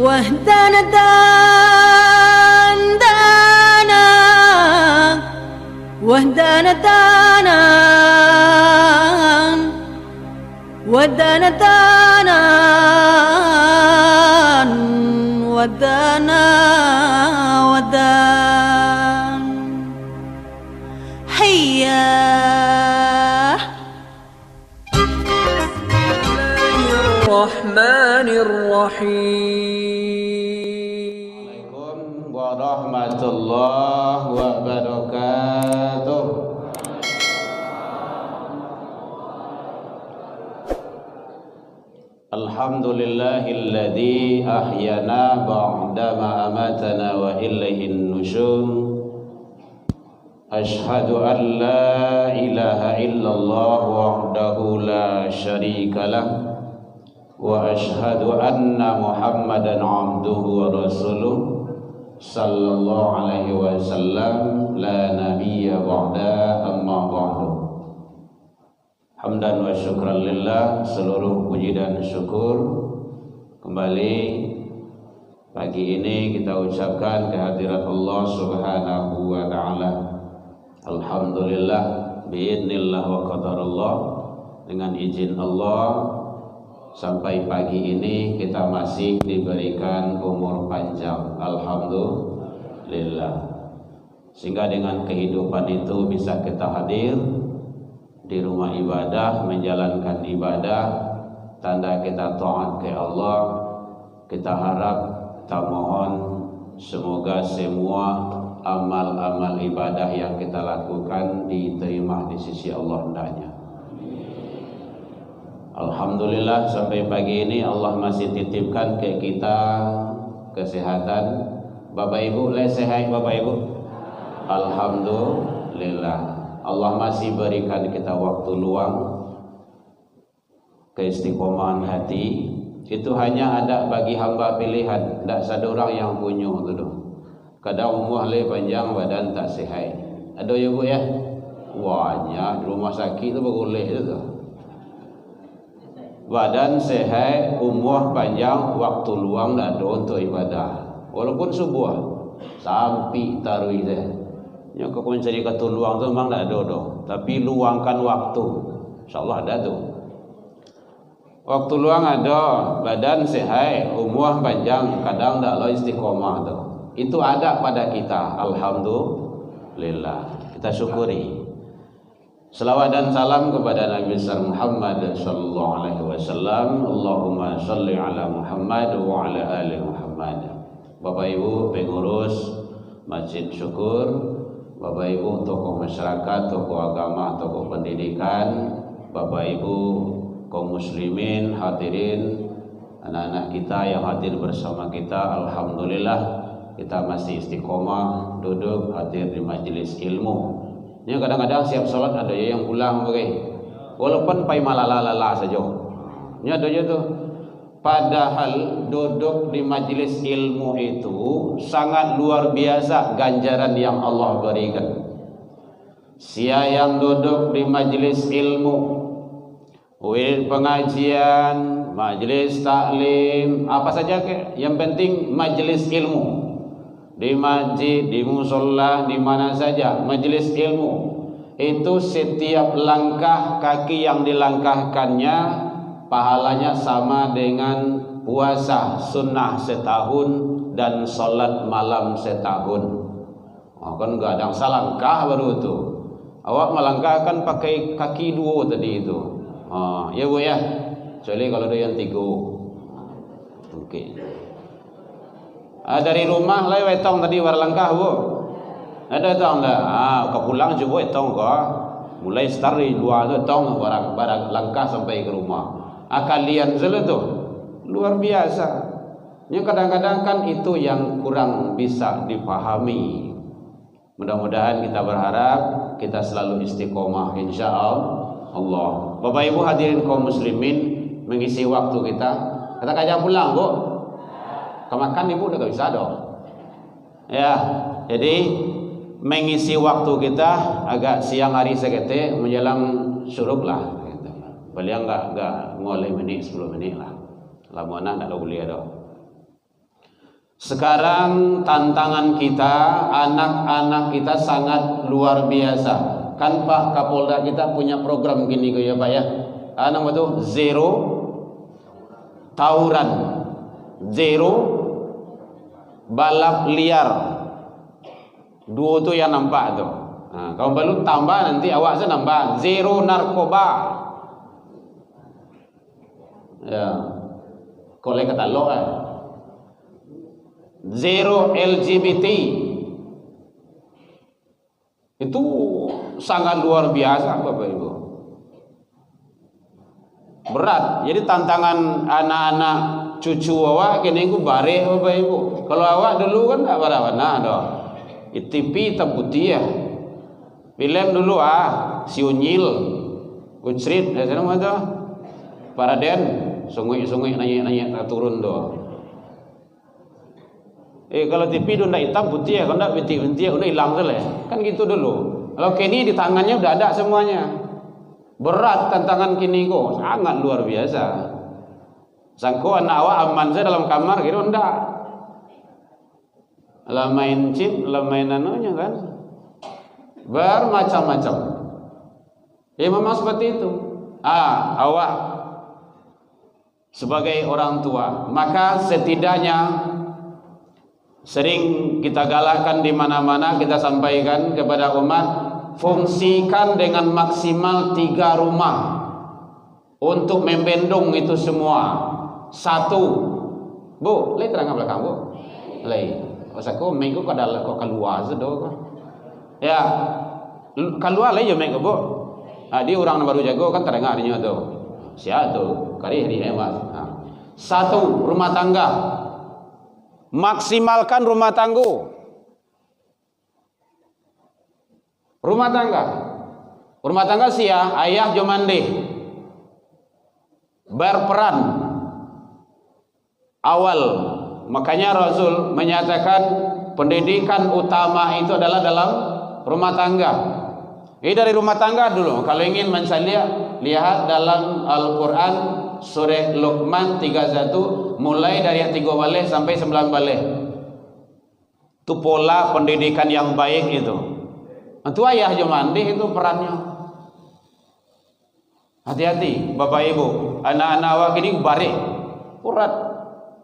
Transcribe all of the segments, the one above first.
واهدنا دانا واهدنا دانا ودانا دانا ودانا ودان هيا الرحمن الرحيم Assalamualaikum warahmatullahi wabarakatuh. Alhamdulillahilladzi ahyana ba'dama amatana wa ilaihin nusyur. Ashhadu an la ilaha illallah wahdahu la syarika lah wa ashhadu anna Muhammadan abduhu wa rasuluh sallallahu alaihi wasallam la nabiyya ba'da amma ba'du. Hamdan wa syukran lillah, seluruh puji dan syukur kembali pagi ini kita ucapkan kehadirat Allah Subhanahu wa taala. Alhamdulillah biidznillah wa qadarullah, dengan izin Allah sampai pagi ini kita masih diberikan umur panjang, alhamdulillah, sehingga dengan kehidupan itu bisa kita hadir di rumah ibadah, menjalankan ibadah, tanda kita taat ke Allah. Kita harap, kita mohon semoga semua amal-amal ibadah yang kita lakukan diterima di sisi Allah hendaknya. Alhamdulillah sampai pagi ini Allah masih titipkan ke kita kesehatan. Bapak Ibu, sehat Bapak Ibu? Alhamdulillah. Allah masih berikan kita waktu luang, keistiqomahan hati. Itu hanya ada bagi hamba pilihan, tidak ada orang yang punya tu. Kadang umur le panjang, badan tak sihat. Ada ya Bu ya? Banyak di rumah sakit tu boleh tu. Badan sehat, umur panjang, waktu luang tak ada untuk ibadah. Walaupun subuh sampai tarawih dah. Yang kau mencari kata luang tu memang tak ada dah. Tapi luangkan waktu, InsyaAllah ada tu. Waktu luang ada, badan sehat, umur panjang, kadang tak lo istiqomah tu. Itu ada pada kita, alhamdulillah. Kita syukuri. Selawat dan salam kepada Nabi Muhammad sallallahu alaihi wasallam. Allahumma salli ala Muhammad wa ala ali Muhammad. Bapak Ibu pengurus Masjid Syukur, Bapak Ibu tokoh masyarakat, tokoh agama, tokoh pendidikan, Bapak Ibu kaum muslimin, hadirin, anak-anak kita yang hadir bersama kita, alhamdulillah kita masih istiqomah duduk hadir di majelis ilmu. Ini kadang-kadang siap salat ada yang pulang bagai, walaupun pai malala-lala saja. Ini ada je tu. Padahal duduk di majelis ilmu itu sangat luar biasa ganjaran yang Allah berikan. Sia yang duduk di majelis ilmu, wirid pengajian, majelis taklim, apa saja ke, yang penting majelis ilmu. Di masjid, di musola, di mana saja majelis ilmu itu setiap langkah kaki yang dilangkahkannya pahalanya sama dengan puasa sunnah setahun dan solat malam setahun. Kan enggak ada salangkah baru itu. Awak melangkahkan pakai kaki dua tadi itu. Ya Bu ya. Kecuali kalau ada yang tiga. Okey. Dari rumah lai wetong tadi warlangkah Bu. Ada tong dah. Kau pulang coba etong kau. Mulai start dari dua tu tong barang langkah sampai ke rumah. Kalian salah tu luar biasa. Ini kadang-kadang kan itu yang kurang bisa dipahami. Mudah-mudahan kita berharap kita selalu istiqomah insyaallah. Bapak Ibu hadirin kaum muslimin, mengisi waktu kita. Kita kajak pulang Bu. Kemakan Ibu udah bisa dong. Ya, jadi mengisi waktu kita agak siang hari sekete menjelang syuruk lah. Beliau enggak mulai menit 10 menit lah. Lama nak boleh ada. Sekarang tantangan kita, anak-anak kita sangat luar biasa. Kan Pak Kapolda kita punya program gini ya Pak ya. Nama itu zero tawuran, zero balap liar. Dua tu yang nampak tu. Nah, kalau baru tambah nanti awak saya nambah zero narkoba. Ya, kalau kata lo zero LGBT. Itu sangat luar biasa Bapak Ibu. Berat. Jadi tantangan anak-anak cucu awak kini ku bare Bapak Ibu. Kalau awak dulu kan tak mana dah. TV hitam putih ya. Film dulu si Unyil, Ucrit, sana mana? Paraden, sungai nanya tak turun doh. Kalau TV udah hitam putih ya, kalau tak bintik udah hilang lah. Kan gitu dulu. Kalau kini di tangannya udah ada semuanya. Berat tantangan kini kok, sangat luar biasa. Sangko anak awak aman saya dalam kamar gitu enggak. Lah main chip, lah main anunya kan. Bermacam-macam. Ya memang seperti itu. Awak sebagai orang tua, maka setidaknya sering kita galakkan di mana-mana, kita sampaikan kepada umat, fungsikan dengan maksimal 3 rumah untuk membendung itu semua. 1, Bu, lay terang belakang Bu, lay. Pasako minggu kau dalam kau keluar sedo kau. Ya, keluar lay je minggu Bu. Dia orang baru jago kan terdengar dia tu. Siapa tu? Kari hari hemat. 1, rumah tangga. Maksimalkan rumah tangga. Rumah tangga. Rumah tangga ayah jomande. Berperan awal. Makanya Rasul menyatakan pendidikan utama itu adalah dalam rumah tangga. Ini dari rumah tangga dulu. Kalau ingin lihat dalam Al-Quran surah Luqman 31 mulai dari ayat 3 balik sampai 9 balik. Itu pola pendidikan yang baik itu. Itu ayah jomandi itu perannya. Hati-hati Bapak Ibu, anak-anak awak ini barik, urat,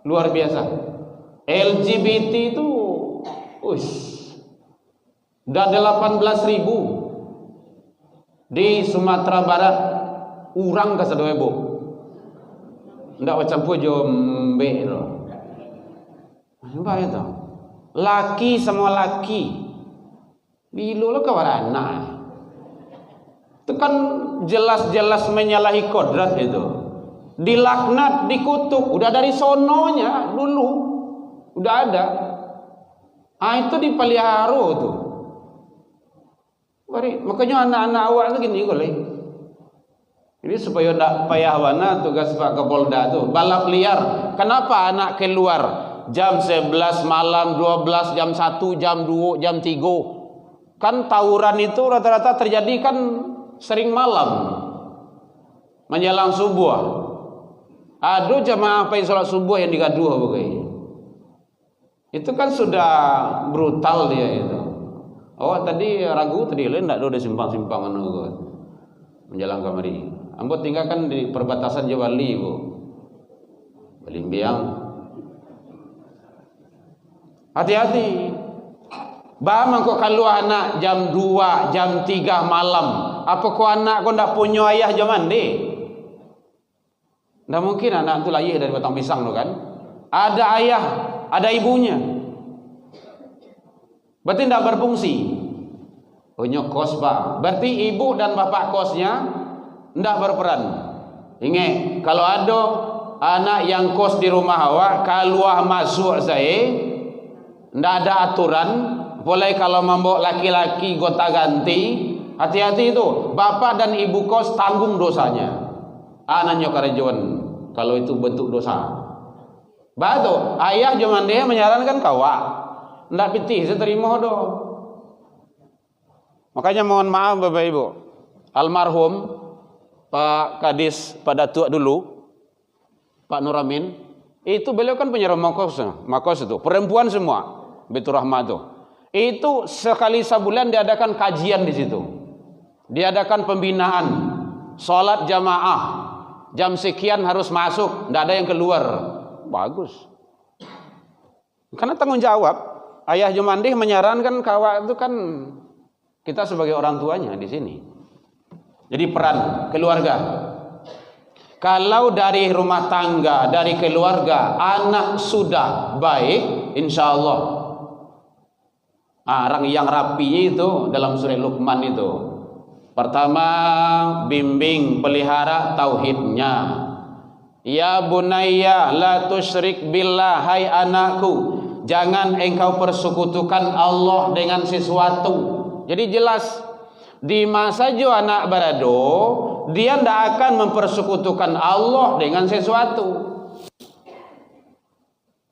luar biasa. LGBT itu, udah 18.000 di Sumatera Barat, urang ke sedoe Bu. Ndak macam jombe itu. Nampak itu. Laki semua laki. Bilo lo kawan anak. Itu kan jelas-jelas menyalahi kodrat itu. Dilaknat, dikutuk, udah dari sononya dulu. Udah ada. Itu dipelihara tuh. Makanya anak-anak awak tuh gini boleh. Jadi supaya tidak payah wana tugas Pak Kapolda tuh balap liar. Kenapa anak keluar jam 11 malam, 12, jam 1, jam 2, jam 3? Kan tawuran itu rata-rata terjadi kan sering malam menjelang subuh. Aduh jamaah apa yang sholat subuh yang digaduh begini. Itu kan sudah brutal dia itu. Awak tadi ragu tadi lain tidak ada simpang-simpang menjelang kamari. Ambo tinggal kan di perbatasan Jawa Bali Bu. Balimbiang. Hati-hati. Bama kok kalau anak jam 2, jam 3 malam. Apa kok anak kok ndak punya ayah jam mandi? Ndak mungkin anak itu lahir dari batang pisang tu kan. Ada ayah, ada ibunya. Berarti tidak berfungsi. Punya kos Pak. Berarti ibu dan bapak kosnya tidak berperan. Ingat, kalau ada anak yang kos di rumah awak, keluar masuk saya, tidak ada aturan. Boleh kalau membawa laki-laki gota ganti, hati-hati itu. Bapak dan ibu kos tanggung dosanya. Anaknya kerajaan kalau itu bentuk dosa. Batu ayah zaman dia menyarankan kawak ndak pitih saya terima do. Makanya mohon maaf Bapak Ibu, almarhum Pak Kadis pada tua dulu Pak Nuramin Itu beliau kan punya makos itu, perempuan semua, Baitur Rahmah itu. Itu sekali sebulan diadakan kajian di situ. Diadakan pembinaan, sholat jamaah, jam sekian harus masuk, tidak ada yang keluar. Bagus. Karena tanggung jawab. Ayah Jumandih menyarankan kawak itu kan kita sebagai orang tuanya di sini. Jadi peran keluarga. Kalau dari rumah tangga, dari keluarga, anak sudah baik, insya Allah. Orang yang rapi itu dalam surah Luqman itu. Pertama, bimbing, pelihara tauhidnya. Ya bunayya la tusyrik billah, hai anakku, jangan engkau persekutukan Allah dengan sesuatu. Jadi jelas di masa jo anak barado, dia tidak akan mempersekutukan Allah dengan sesuatu.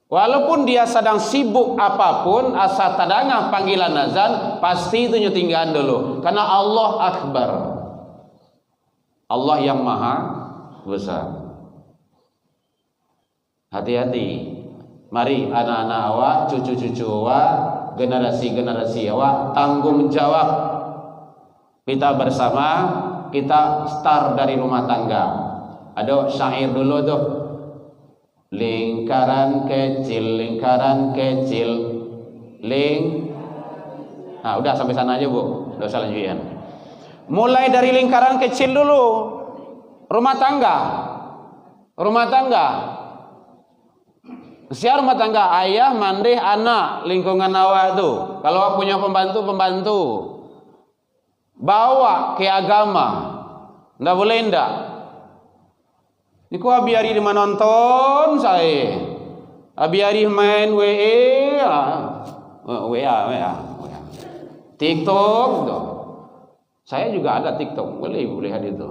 Walaupun dia sedang sibuk apapun, asa tadangah panggilan azan, pasti itu nyetinggan dulu. Karena Allah Akbar. Allah yang maha besar. Hati-hati. Mari anak-anak awak, cucu-cucu awak, generasi-generasi awak, tanggung jawab. Kita bersama, kita start dari rumah tangga. Ada syair dulu tuh. Lingkaran kecil, nah udah sampai sana aja bu, udah usah lanjutin. Mulai dari lingkaran kecil dulu, rumah tangga. Siapa rumah tangga? Ayah, mandeh, anak, lingkungan awak tuh. Kalau punya pembantu, bawa ke agama, ndak boleh ndak. Niku abiari di mana nonton saya, abiari main WA, TikTok tuh. Saya juga ada TikTok, boleh lihat itu.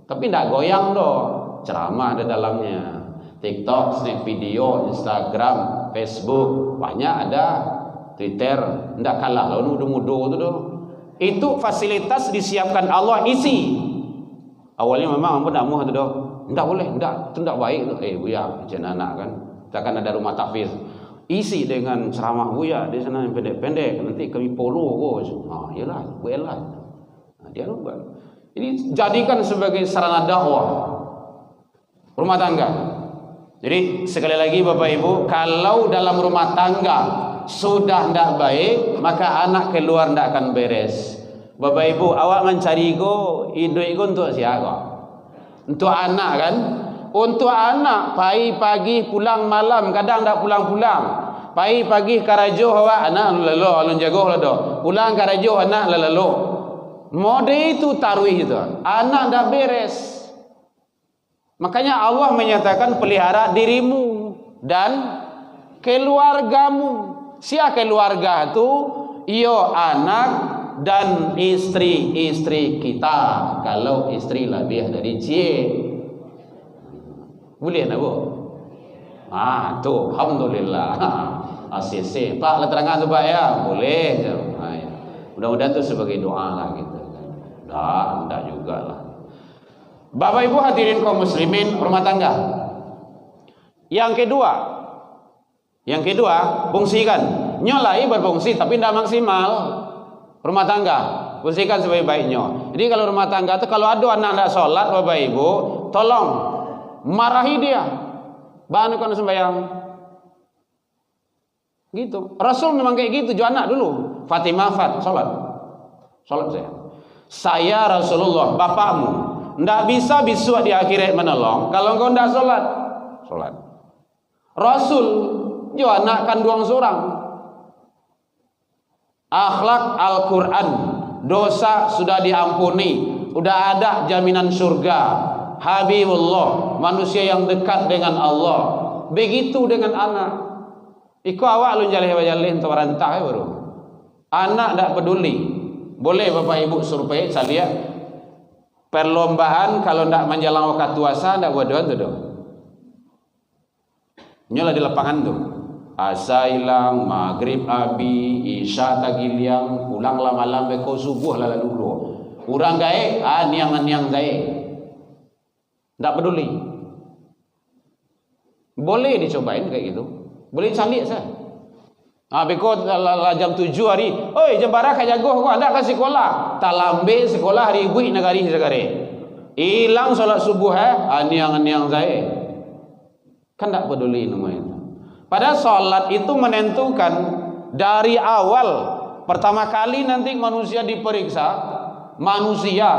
Tapi ndak goyang doh, ceramah ada dalamnya. TikTok, snap video, Instagram, Facebook, banyak ada. Twitter, ndak kalah lah, mudo-mudo itu doh. Itu fasilitas disiapkan Allah, isi. Awalnya memang ampun nak muah tu doh. Ndak boleh, itu ndak baik tu. Buya, macam anak kan. Kita kan ada rumah tahfiz. Isi dengan ceramah buya di sana yang pendek-pendek. Nanti kami follow kok. Yalah, buelah. Dia lupa. Jadi jadikan sebagai sarana dakwah rumah tangga. Jadi sekali lagi Bapak Ibu, kalau dalam rumah tangga sudah ndak baik, maka anak keluar ndak akan beres. Bapak Ibu, awak mencari hidup untuk siapa? Untuk anak kan? Untuk anak, pagi pulang malam, kadang tak pulang-pulang. Pagi karajo awak anak lalu alun jago lah doh. Pulang karajo anak lalu. Mode itu taruh itu. Anak tak beres. Makanya Allah menyatakan pelihara dirimu dan keluargamu. Siapa keluarga itu? Iyo anak dan istri-istri kita. Kalau istri lebih dari cie, boleh nak bu? Tuh, alhamdulillah. ACC, Pak, leterangan tu Pak ya, boleh. Ya. Mudah-mudahan tu sebagai doa lah gitu. Dah juga lah. Bapak Ibu hadirin kaum muslimin rumah tangga. Yang kedua, fungsikan. Nyolai berfungsi tapi tidak maksimal. Rumah tangga, fungsikan sebaik-baiknya. Jadi kalau rumah tangga itu kalau ada anak tidak sholat, Bapak Ibu, tolong marahi dia. Bahan kan sembahyang. Gitu. Rasul memang kayak gitu, jual anak dulu. Fatimah sholat saya. Saya Rasulullah, bapakmu, tidak bisa bisu di akhirat menolong kalau engkau tidak sholat. Rasul jual anak kandung seorang. Akhlak Al-Quran, dosa sudah diampuni, sudah ada jaminan surga. Habibullah, manusia yang dekat dengan Allah. Begitu dengan anak. Iku awak lu jalih untuk rantah baru. Anak tak peduli. Boleh Bapak Ibu survei saya lihat perlombaan kalau tidak menjelang waktu puasa tidak bodohan tu doh. Nyolah di lapangan tu. Asa hilang, maghrib abi, isya tagiliang, pulanglah malam beko subuh lah dulu. Urang gae, niang gae. Tak peduli. Boleh dicobain kayak gitu. Boleh calik saya. Beko jam 7 hari, oi jam barang kaya jago kau ada ke sekolah. Tak lambe sekolah hari ibu negari segare. Hilang solat subuh aniang-aniang saya. Kan tak peduli namanya itu. Padahal solat itu menentukan dari awal. Pertama kali nanti manusia diperiksa, manusia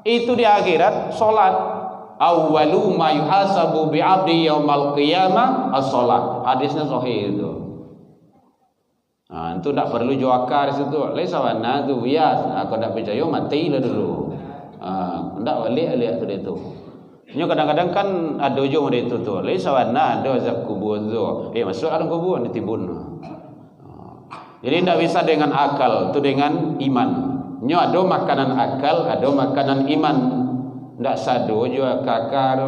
itu di akhirat solat. Awwalu ma yuhasabu bi'abdi yaumal qiyamah as-solat. Hadisnya sahih itu. Itu tak perlu juakar situ. Laisa wana tu bias. Aku tak percaya mati lah dulu. Tak balik tu dia tu. Nya kadang-kadang kan ada ujung dia tu. Laisa wana ada azab kubur tu. Masuk dalam kubur ditibun. Jadi tak bisa dengan akal, tu dengan iman. Nya ada makanan akal, ada makanan iman. Tak sado juga kakar.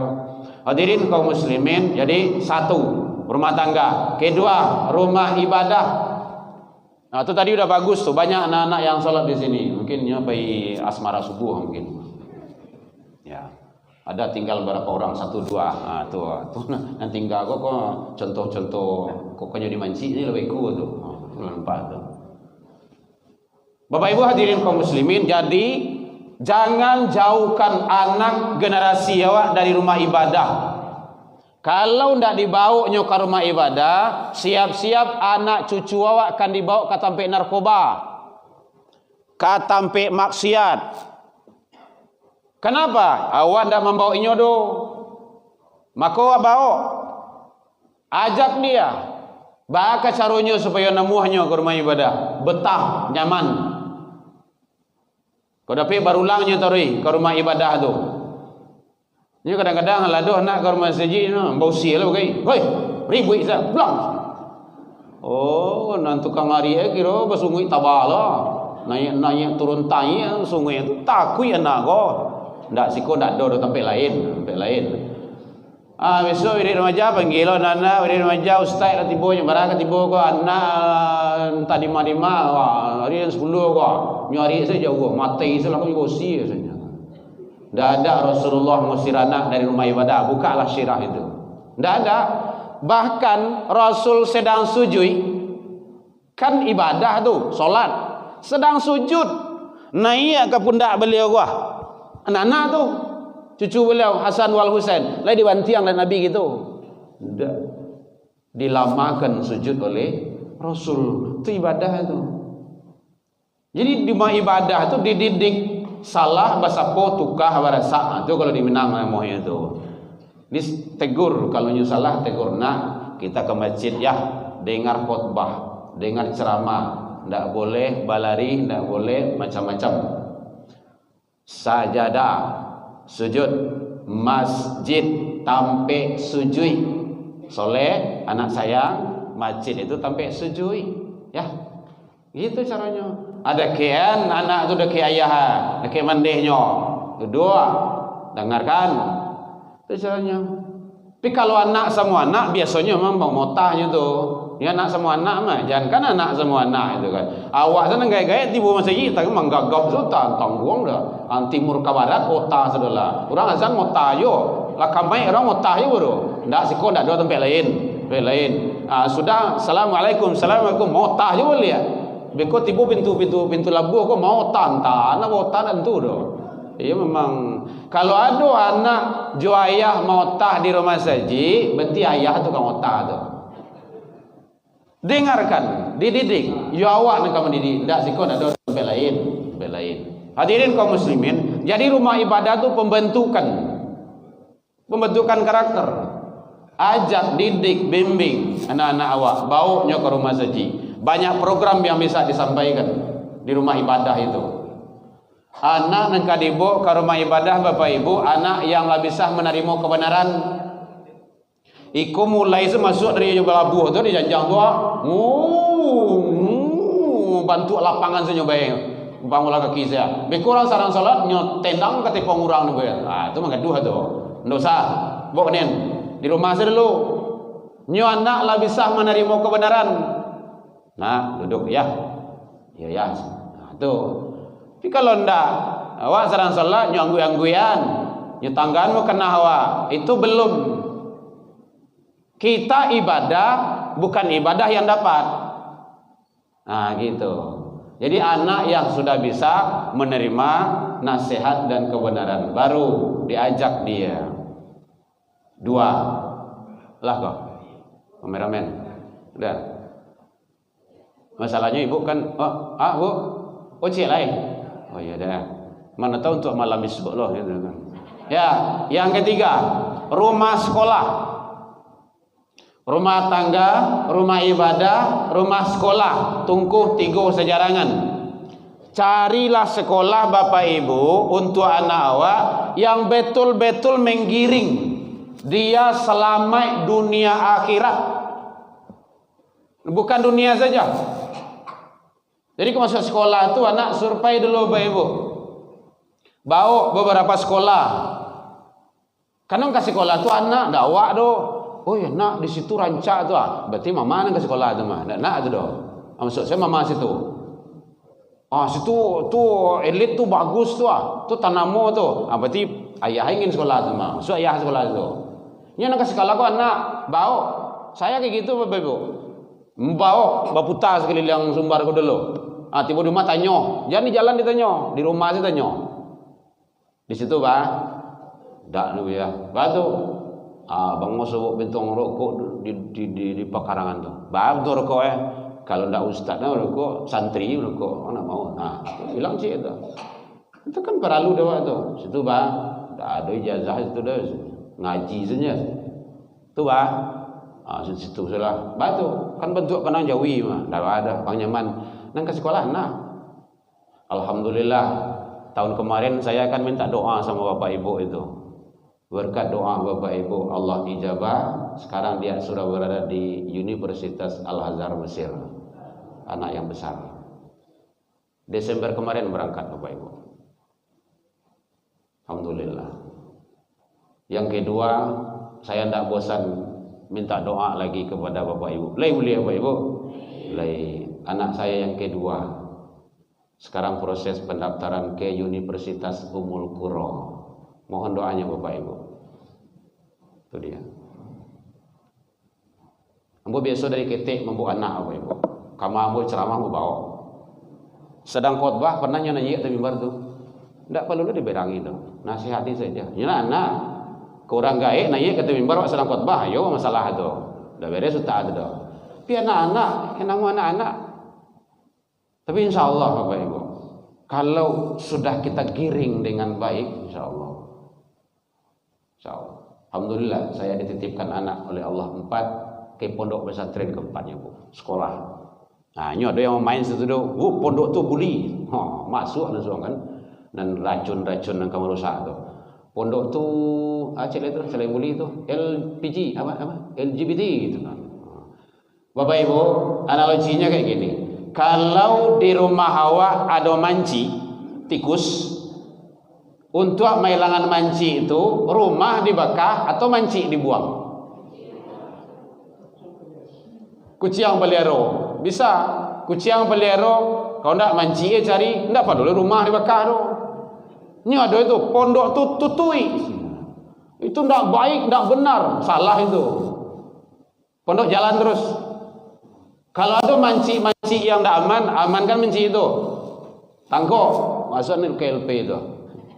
Hadirin kaum muslimin, jadi satu rumah tangga, kedua rumah ibadah. Itu tadi udah bagus tuh, banyak anak-anak yang sholat di sini. Mungkin nyampai asmara subuh mungkin. Ya, ada tinggal berapa orang, 1, 2. Tuh nanti tinggal kok contoh-contoh kok di manci ini lebih cool tuh. Nampak tuh. Bapak Ibu hadirin kaum muslimin, jadi jangan jauhkan anak generasi awak dari rumah ibadah. Kalau ndak dibawa ke rumah ibadah, siap-siap anak cucu awak akan dibawa ke tampe narkoba, ke tampe maksiat. Kenapa? Awak ndak membawa inyodo. Maka awak bawa, ajak dia, baka caranya supaya nemuhnya ke rumah ibadah, betah, nyaman. Kau dapat barulangnya tadi ke rumah ibadah tu. Ini kadang-kadang laduh nak ke rumah masjid no, bau sia lah pakai. Hoi, ribut sah, pulang. Nan tukang hari kira bersungguh tabala. Naik turun tanya sungai itu takui anak ko. Ndak siko ndak ada tempat lain. Besok di remaja panggil nana di remaja ustaz tibo nya barang tibo ko anak tadi madima hari 10 ko. Nyari saja ko mati salah ko sia saja. Tidak ada Rasulullah mengusir anak dari rumah ibadah. Bukalah syirah itu. Tidak ada. Bahkan Rasul sedang sujud, kan ibadah tu, solat, sedang sujud, naik ke pundak beliau gua, anak-anak tu, cucu beliau Hasan wal Husain, lagi dibantiang oleh Nabi gitu. Tidak. Dilamakan sujud oleh Rasul. Itu ibadah itu. Jadi di rumah ibadah itu dididik salah bahasa po tukah barasa itu kalau di Minang namanya itu. Ditegur kalau nyu salah tegur. Nah, kita ke masjid ya, dengar khutbah, dengar ceramah, ndak boleh balari, ndak boleh macam-macam. Sajadah, sujud, masjid tampe sujud. Soleh anak sayang, masjid itu tampe sujud. Ya. Gitu caranya. Ada kian anak tu dak ayah, dak mandehnya. Dua. Dengarkan. Itu caranya. Tapi kalau anak semua anak biasanya memang mau motahnya tu. Ya anak semua anak mah, jangan kan anak semua anak itu kan. Awak sana gaya-gaya tiba masjid tak memang gagap tu tanggung dah. Timur ke barat kota saudara. Orang azan motah yo. Lah kamai orang motah yo bro. Ndak siko ndak ada tempat lain. Sudah assalamualaikum motah yo boleh ya. Beko tibu pintu labuh kok mau tantan tentu doh. Iya memang kalau ada anak jo ayah mau tah di rumah saji, berarti ayah tu kan otah tu. Dengarkan, dididik. Yo awak nak mendidik, ndak siko ndak ada tempat lain. Hadirin kaum muslimin, jadi rumah ibadah tu pembentukan karakter. Ajak, didik, bimbing anak-anak awak, bawa ke rumah saji. Banyak program yang bisa disampaikan di rumah ibadah itu. Anak yang kadibo ke rumah ibadah Bapak Ibu, anak yang bisa menerima kebenaran. Iku mulai masuk dari Balabuh tu di janjang tua, bantu lapangan saja bayang. Bangunlah kaki saya. Bekurang sarang salat nyotendang ke tipong orang tu bayang. Itu mengaduh tu. Dosa. Bawa nen di rumah saya dulu. Nyo anak lah bisa menerima kebenaran. Nah, duduk ya. Ya. Nah, tu. Tapi kalau ndak, awak sarang salat nyanggu-angguian, nyetanggaan mau kena awak, itu belum Kita ibadah bukan ibadah yang dapat. Nah gitu. Jadi anak yang sudah bisa menerima nasihat dan kebenaran baru diajak dia. 2 lah kok kameramen. Udah. Masalahnya ibu kan bu cik lain. Oh iya dah. Mana tahu untuk malam isbuk loh gitu kan. Ya, yang ketiga, rumah sekolah. Rumah tangga, rumah ibadah, rumah sekolah, tungkuh 3 sejarangan. Carilah sekolah Bapak Ibu untuk anak awak yang betul-betul menggiring dia selamat dunia akhirat. Bukan dunia saja. Jadi kalau masuk sekolah tu anak survei dulu Bapak Ibu. Bawa beberapa sekolah. Karena ke sekolah tu anak dakwah do. Oh ya nak di situ rancak tu berarti mama nak ke sekolah tu mah. Nak tu do. Maksud saya mama situ. Situ tu elit tu bagus tu Tu Tanamo tu. Berarti ayah ingin sekolah tu mah. Maksud ayah sekolah tu. Nya nak ke sekolah ku anak bawa. Saya kayak gitu Bapak Ibu. Bawa baputar sekeliling Sumbar ku dulu. Tiba di rumah tanya. Jangan di jalan ditanya, di rumah sih tanya. Di situ Pak. Dak nu ya. Batu. Bang mau sebut bintang rokok di pekarangan tu. Bang tu rokok Kalau ndak ustaz rokok, santri rokok, mana mau. Bilang cik itu. Itu kan perlu dah tu. Situ Bang, dak ada ijazah situ dah. Ngaji saja. Tu Bang. Situ salah. Batu kan bentuk kenang Jawi mah. Dak ada Bang Nyaman nang ke sekolah nah. Alhamdulillah tahun kemarin saya akan minta doa sama Bapak Ibu itu. Berkat doa Bapak Ibu Allah ijabah. Sekarang dia sudah berada di Universitas Al-Azhar Mesir. Anak yang besar. Desember kemarin berangkat Bapak Ibu. Alhamdulillah. Yang kedua, saya tidak bosan minta doa lagi kepada Bapak Ibu. Boleh Bapak Ibu? Boleh. Anak saya yang kedua sekarang proses pendaftaran ke Universitas Ummul Qura. Mohon doanya Bapak Ibu. Itu dia. Ambo biasa dari ketik membawa anak Bapak Ibu. Kamu ambo ceramah membawa. Sedang khotbah pernah nyanyi atas mimbar tu. Tidak perlu diberangi tu. Nasihati saja. Nyala anak. Kurang gaik naik ke mimbar sedang khotbah. Ayo masalah tu. Dah beres sudah ada tu. Tapi anak-anak, kenapa anak-anak? Tapi insya Allah Bapak Ibu, kalau sudah kita giring dengan baik, insya Allah. Alhamdulillah saya dititipkan anak oleh Allah 4 ke pondok pesantren keempatnya Bu, sekolah. Ini ada yang main situ tu, pondok tu buli, masuk langsung kan, dan racun-racun yang kamu rusak tu. Pondok tu, cek itu selain buli tu, LPG LGBT gitu kan. Bapak Ibu, analoginya kayak gini. Kalau di rumah awak ada manci tikus, untuk menghilangan manci itu rumah dibakar atau manci dibuang? Kucing pelihara bisa. Kucing pelihara kalau tidak manci cari, tidak perlu rumah dibakar tu. Ini ada itu pondok tu tutui. Itu tidak baik, tidak benar, salah itu. Pondok jalan terus. Kalau ada manci yang tidak aman kan manci itu. Tangkap, masukkan ke LP itu.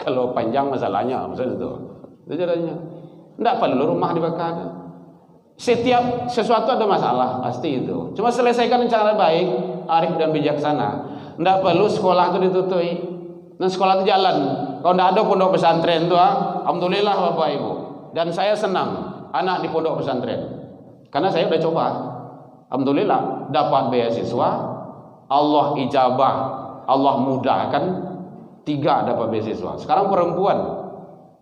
Kalau panjang masalahnya, maksudnya itu. Itu caranya. Tidak perlu rumah dibakar. Setiap sesuatu ada masalah, pasti itu. Cuma selesaikan cara baik, arif dan bijaksana. Tidak perlu sekolah itu ditutupi. Dan sekolah itu jalan. Kalau tidak ada pondok pesantren itu, alhamdulillah Bapak Ibu. Dan saya senang anak di pondok pesantren. Karena saya sudah coba. Alhamdulillah dapat beasiswa, Allah ijabah, Allah mudahkan, 3 dapat beasiswa. Sekarang perempuan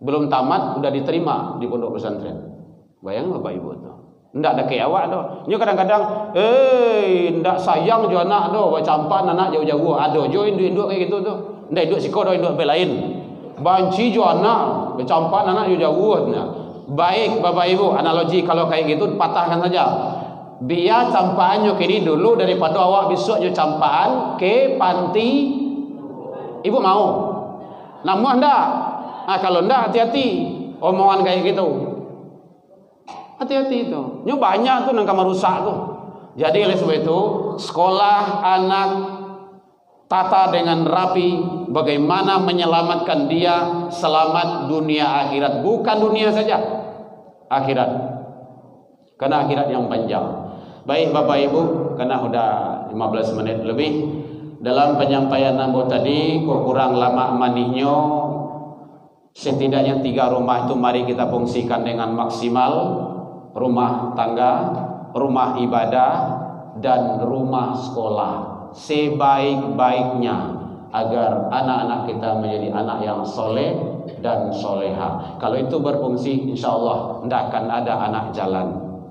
belum tamat sudah diterima di pondok pesantren. Bayang Bapak Ibu tuh. Ndak ada kayak awak doh. Nyo kadang-kadang, ndak sayang jo anak doh, campan anak jauh-jauh. Ada jo induk-induk kayak gitu tuh. Ndak induk siko doh, induk belain. Banci jo anak, campan anak jauh-jauh. Baik Bapak Ibu, analogi kalau kayak gitu patahkan saja. Biar campaannya kini dulu daripada awak besok je campaan ke panti. Ibu mau? Namun ndak? Kalau ndak hati-hati omongan kayak gitu. Hati-hati itu. Nyo banyak tuh nang kamar rusak tuh. Jadi oleh sebab itu, sekolah anak tata dengan rapi bagaimana menyelamatkan dia selamat dunia akhirat, bukan dunia saja, akhirat. Karena akhirat yang panjang. Baik Bapak Ibu, karena sudah 15 menit lebih dalam penyampaian nambo tadi, kurang lama manihnya. Setidaknya 3 rumah itu mari kita fungsikan dengan maksimal. Rumah tangga, rumah ibadah, dan rumah sekolah sebaik-baiknya agar anak-anak kita menjadi anak yang soleh dan soleha. Kalau itu berfungsi, insya Allah tidak akan ada anak jalan,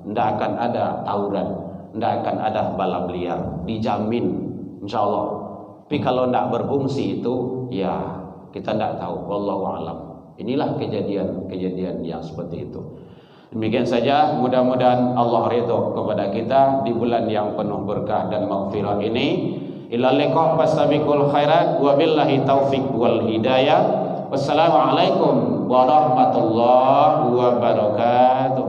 tidak akan ada tawuran, tidak akan ada balap liar, dijamin insya Allah. Tapi kalau tidak berfungsi itu, ya kita tidak tahu. Wallahu a'lam. Inilah kejadian-kejadian yang seperti itu. Demikian saja, mudah-mudahan Allah ridho kepada kita di bulan yang penuh berkah dan maghfirah ini. Ila liqa fastabiqul khairat wa billahi taufiq wal hidayah. Wassalamualaikum warahmatullahi wabarakatuh.